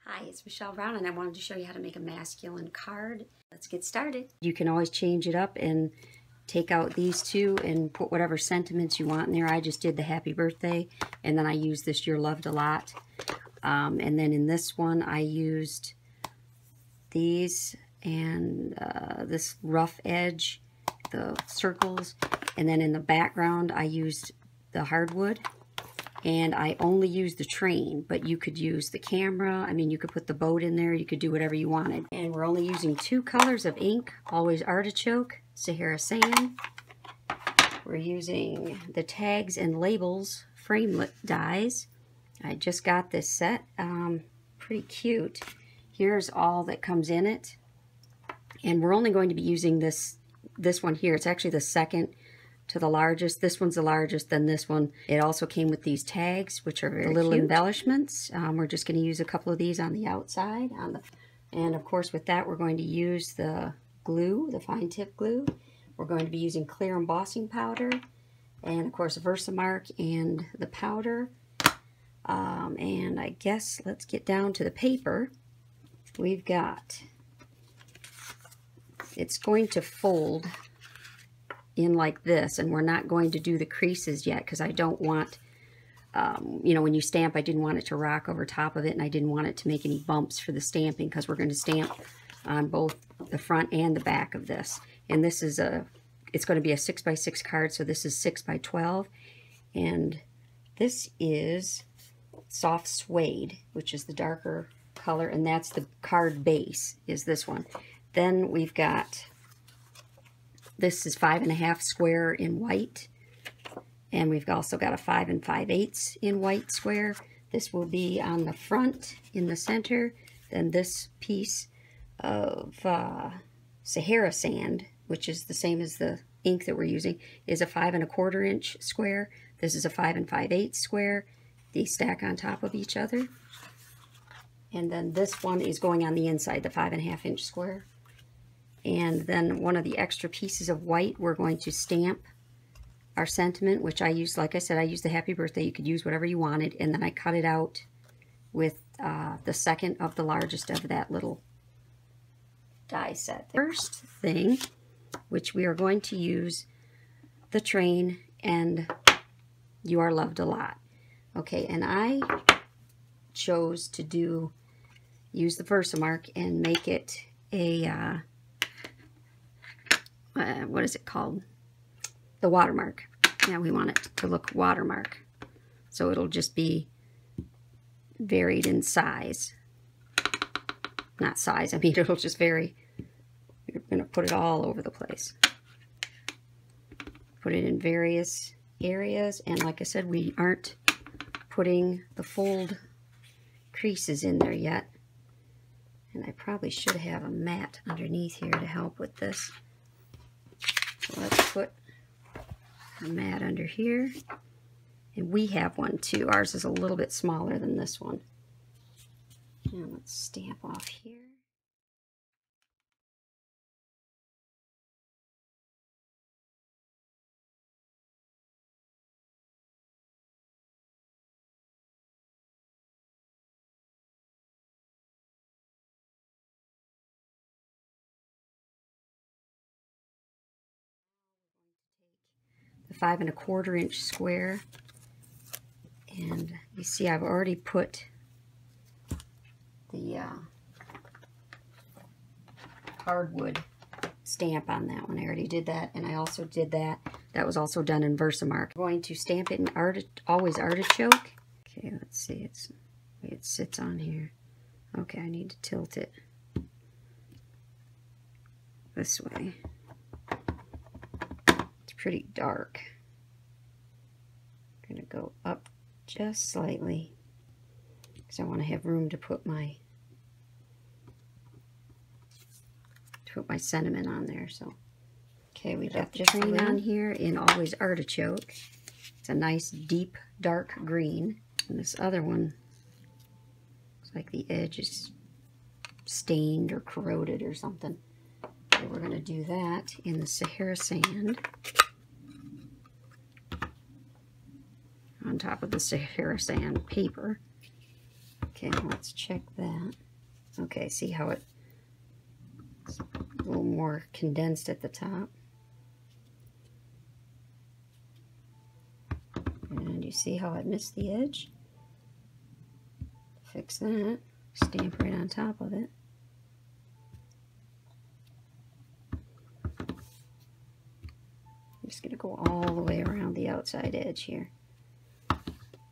Hi, it's Michelle Brown, and I wanted to show you how to make a masculine card. Let's get started. You can always change it up and take out these two and put whatever sentiments you want in there. I just did the happy birthday, and then I used this "You're Loved a Lot." And then in this one, I used these and this rough edge, the circles, and then in the background, I used the hardwood. And I only used the train, but you could use the camera. I mean, you could put the boat in there. You could do whatever you wanted. And we're only using 2 colors of ink, always artichoke, Sahara sand. We're using the tags and labels framelit dies. I just got this set. Pretty cute. Here's all that comes in it. And we're only going to be using this one here. It's actually the second to the largest. This one's the largest, then this one. It also came with these tags, which are very little cute embellishments. We're just going to use a couple of these on the outside. And of course with that we're going to use the glue, the fine tip glue. We're going to be using clear embossing powder, and of course Versamark and the powder. And I guess let's get down to the paper. We've got, it's going to fold in like this, and we're not going to do the creases yet because I don't want, you know, when you stamp, I didn't want it to rock over top of it, and I didn't want it to make any bumps for the stamping because we're going to stamp on both the front and the back of this. And this is it's going to be a 6x6 card, so this is 6x12, and this is soft suede, which is the darker color, and that's the card base, is this one. Then we've got, this is 5 1/2 square in white, and we've also got a 5 5/8 in white square. This will be on the front in the center. Then this piece of Sahara sand, which is the same as the ink that we're using, is a 5 1/4 inch square. This is a 5 5/8 square. These stack on top of each other. And then this one is going on the inside, the 5 1/2 inch square. And then one of the extra pieces of white, we're going to stamp our sentiment, which I used, like I said, I used the happy birthday. You could use whatever you wanted. And then I cut it out with the second of the largest of that little die set. The first thing, which we are going to use the train and You Are Loved a Lot. Okay, and I chose to use the Versamark and make it a what is it called? The watermark. Yeah, we want it to look watermark. So it'll just be varied in size. Not size, I mean it'll just vary. You're going to put it all over the place. Put it in various areas, and like I said, we aren't putting the fold creases in there yet. And I probably should have a mat underneath here to help with this. So let's put a mat under here. And we have one too. Ours is a little bit smaller than this one. And let's stamp off here. The 5 1/4 inch square, and you see I've already put the hardwood stamp on that one. I already did that, and I also did that. That was also done in Versamark. I'm going to stamp it in always artichoke. Okay, let's see, it sits on here. Okay, I need to tilt it this way. Pretty dark. I'm going to go up just slightly because I want to have room to put my sentiment on there. So okay, we got the train on here in always artichoke. It's a nice deep dark green, and this other one looks like the edge is stained or corroded or something. So we're going to do that in the Sahara sand. On top of the Sahara sand paper. Okay, let's check that. Okay, see how it's a little more condensed at the top. And you see how it missed the edge? Fix that. Stamp right on top of it. I'm just going to go all the way around the outside edge here.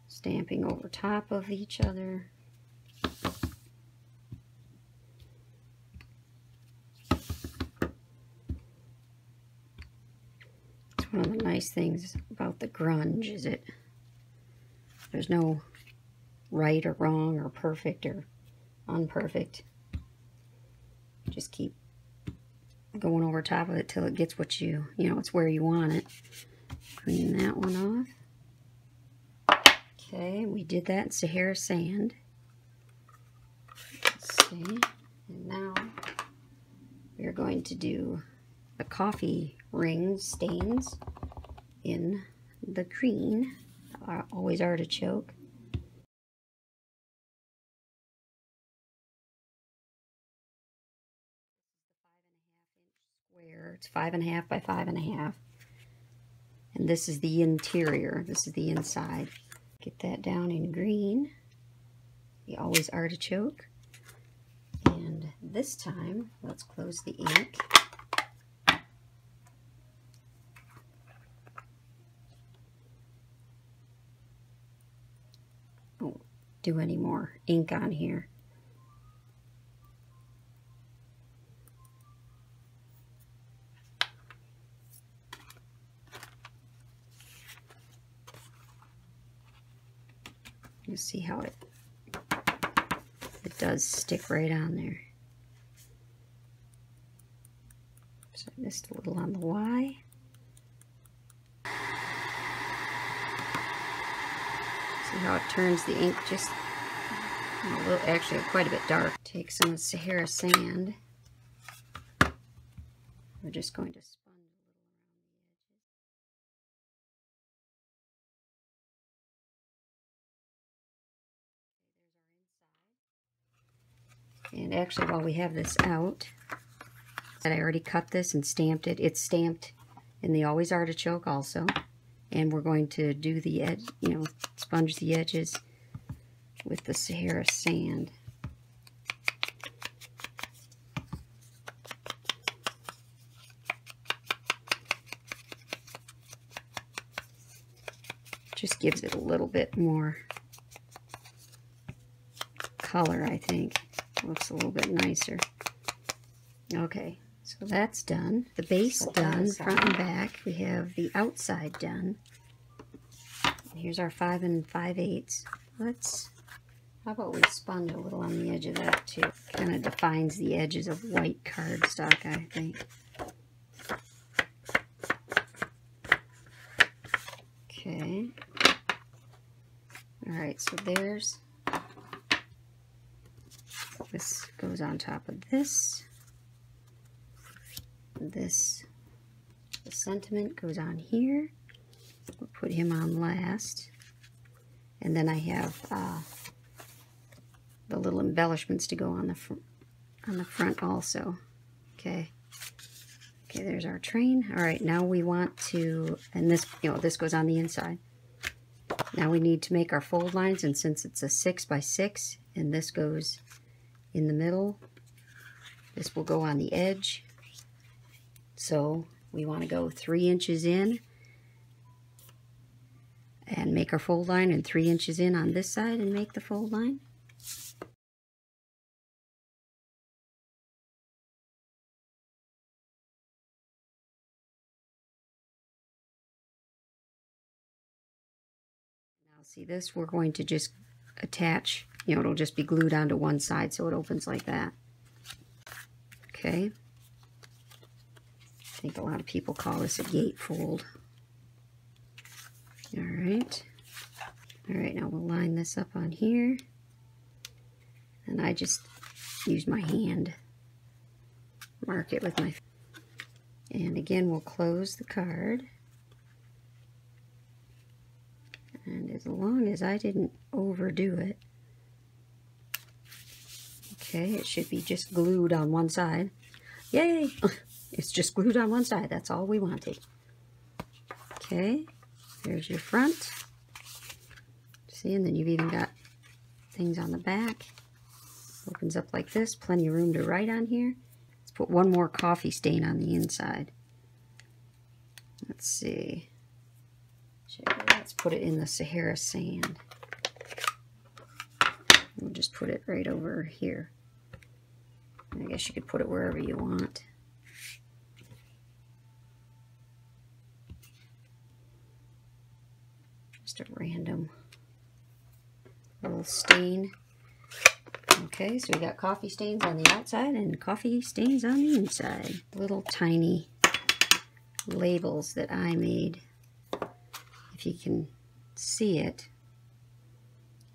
Stamping over top of each other. It's one of the nice things about the grunge is there's no right or wrong or perfect or unperfect. Just keep going over top of it till it gets what you know, it's where you want it. Clean that one off. Okay, we did that in Sahara sand. Let's see. And now we're going to do the coffee ring stains in the green, always artichoke. It's 5.5 by 5.5, and this is the interior. This is the inside. Get that down in green, the always artichoke. And this time, let's close the ink. Don't do any more ink on here. You see how it does stick right on there. So I missed a little on the Y. See how it turns the ink just a little, actually quite a bit dark. Take some of Sahara sand. We're just going to sponge a little around the edges. And actually, while we have this out, I already cut this and stamped it. It's stamped in the always artichoke also. And we're going to do the edge, you know, sponge the edges with the Sahara sand. Just gives it a little bit more color, I think. Looks a little bit nicer. Okay, so that's done. The base done, front and back. We have the outside done. And here's our 5 5/8. How about we sponge a little on the edge of that too? Kind of defines the edges of white cardstock, I think. Okay. Alright, so there's, this goes on top of this. This, the sentiment goes on here. We'll put him on last. And then I have the little embellishments to go on the front also. Okay. Okay, there's our train. All right, now we want to, and this, you know, this goes on the inside. Now we need to make our fold lines, and since it's a 6 by 6, and this goes in the middle, this will go on the edge. So we want to go 3 inches in and make our fold line, and 3 inches in on this side and make the fold line. Now see this, we're going to just attach, you know, it'll just be glued onto one side so it opens like that. Okay. I think a lot of people call this a gatefold. Alright. Alright, now we'll line this up on here. And I just use my hand. Mark it with my... And again, we'll close the card. And as long as I didn't overdo it, Okay, it should be just glued on one side. Yay! It's just glued on one side. That's all we wanted. Okay, there's your front. See, and then you've even got things on the back. Opens up like this. Plenty of room to write on here. Let's put one more coffee stain on the inside. Let's see. Let's put it in the Sahara sand. We'll just put it right over here. I guess you could put it wherever you want. Just a random little stain. Okay, so we got coffee stains on the outside and coffee stains on the inside. Little tiny labels that I made. If you can see it,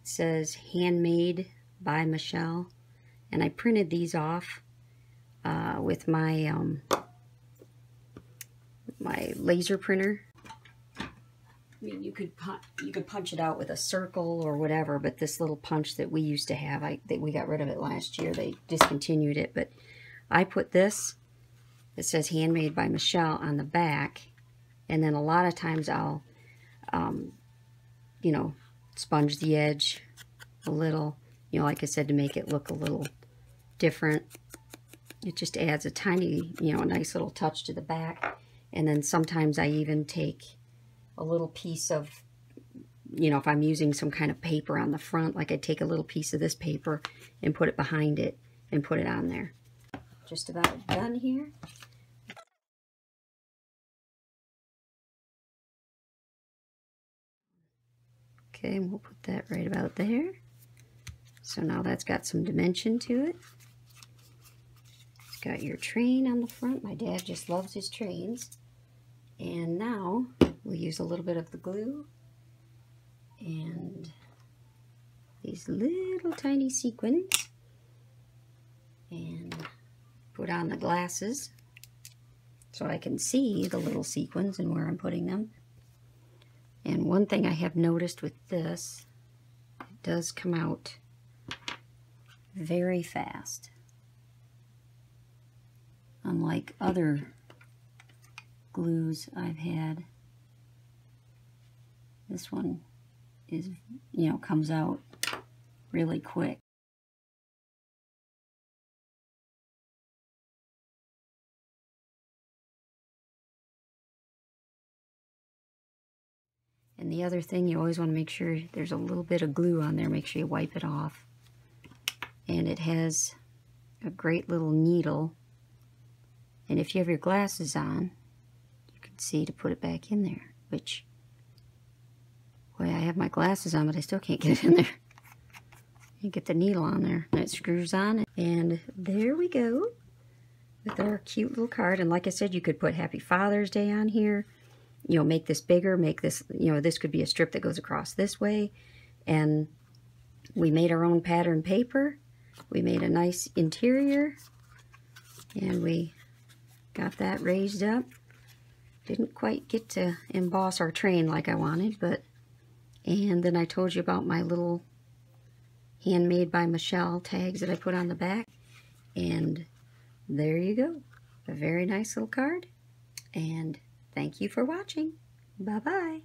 it says handmade by Michelle, and I printed these off with my my laser printer. I mean, you could punch it out with a circle or whatever, but this little punch that we used to have, we got rid of it last year. They discontinued it, but I put this, it says handmade by Michelle on the back, and then a lot of times I'll you know, sponge the edge a little, you know, like I said, to make it look a little different. It just adds a tiny, you know, a nice little touch to the back. And then sometimes I even take a little piece of, you know, if I'm using some kind of paper on the front, like I take a little piece of this paper and put it behind it and put it on there. Just about done here. Okay, and we'll put that right about there. So now that's got some dimension to it. It's got your train on the front. My dad just loves his trains. And now we'll use a little bit of the glue and these little tiny sequins and put on the glasses so I can see the little sequins and where I'm putting them. And one thing I have noticed with this, it does come out very fast. Unlike other glues I've had, this one is, you know, comes out really quick. And the other thing, you always want to make sure there's a little bit of glue on there. Make sure you wipe it off. And it has a great little needle. And if you have your glasses on, you can see to put it back in there. Which, boy, I have my glasses on, but I still can't get it in there. You get the needle on there, and it screws on. And there we go with our cute little card. And like I said, you could put Happy Father's Day on here. You know, make this bigger, make this, you know, this could be a strip that goes across this way. And we made our own pattern paper. We made a nice interior. And we got that raised up. Didn't quite get to emboss our train like I wanted, but, and then I told you about my little handmade by Michelle tags that I put on the back. And there you go. A very nice little card. And thank you for watching. Bye-bye.